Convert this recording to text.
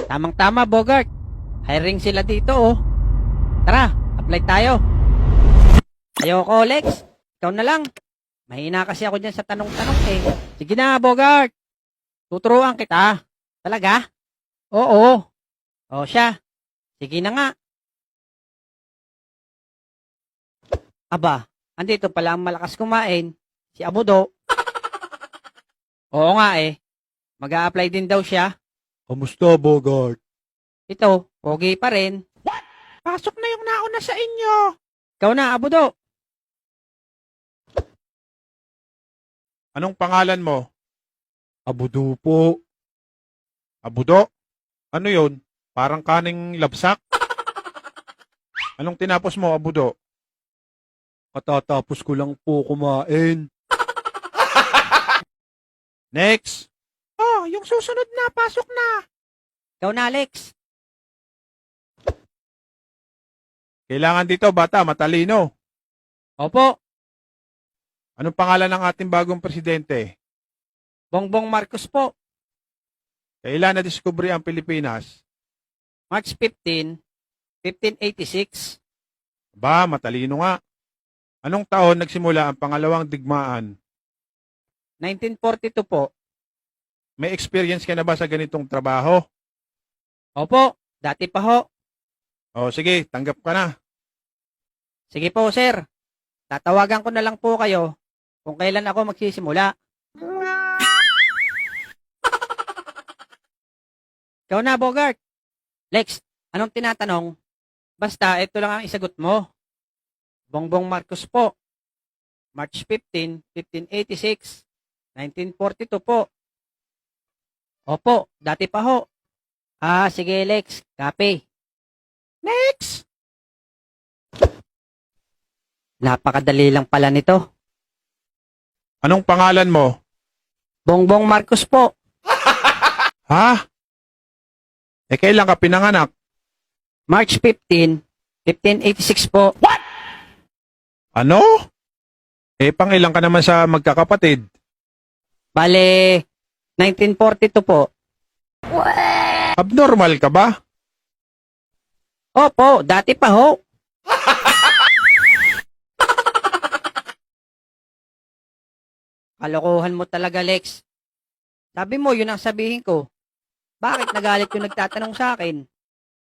Tamang-tama, Bogart. Hiring sila dito, oh. Tara, apply tayo. Ayoko, Lex. Ikaw na lang. Mahina kasi ako dyan sa tanong-tanong eh. Sige na, Bogart. Tuturuan kita. Talaga? Oo. O siya. Sige na nga. Aba, andito pala ang malakas kumain. Si Abudo. Oo nga eh. Mag-a-apply din daw siya. Kamusta, Bogart? Ito, pogi pa rin. Pasok na yung nauna sa inyo. Ikaw na, Abudo. Anong pangalan mo? Abudo po. Abudo? Ano yon? Parang kaning labsak? Anong tinapos mo, Abudo? Katatapos ko lang po kumain. Next! Oh, yung susunod na, pasok na. Ikaw na, Alex. Kailangan dito, bata, matalino. Opo, Anong pangalan ng ating bagong presidente? Bongbong Marcos po. Kailan na-discovery ang Pilipinas? March 15, 1586. Ba, matalino nga. Anong taon nagsimula ang pangalawang digmaan? 1942 po. May experience ka na ba sa ganitong trabaho? Opo, dati pa ho. O sige, tanggap ka na. Sige po, sir. Tatawagan ko na lang po kayo kung kailan ako magsisimula. Ikaw na, Bogart. Lex, anong tinatanong? Basta, ito lang ang isagot mo. Bongbong Marcos po. March 15, 1586. 1942 po. Opo, dati pa ho. Ah, sige, Lex. Copy. Next! Napakadali lang pala nito. Anong pangalan mo? Bongbong Marcos po. Ha? Eh, kailan ka pinanganak? March 15, 1586 po. Ano? Eh, pangilan ka naman sa magkakapatid? Bale, 1942 po. Abnormal ka ba? Opo, dati pa ho. Kalokohan mo talaga, Lex. Sabi mo, yun ang sabihin ko. Bakit nagalit yung nagtatanong sa akin?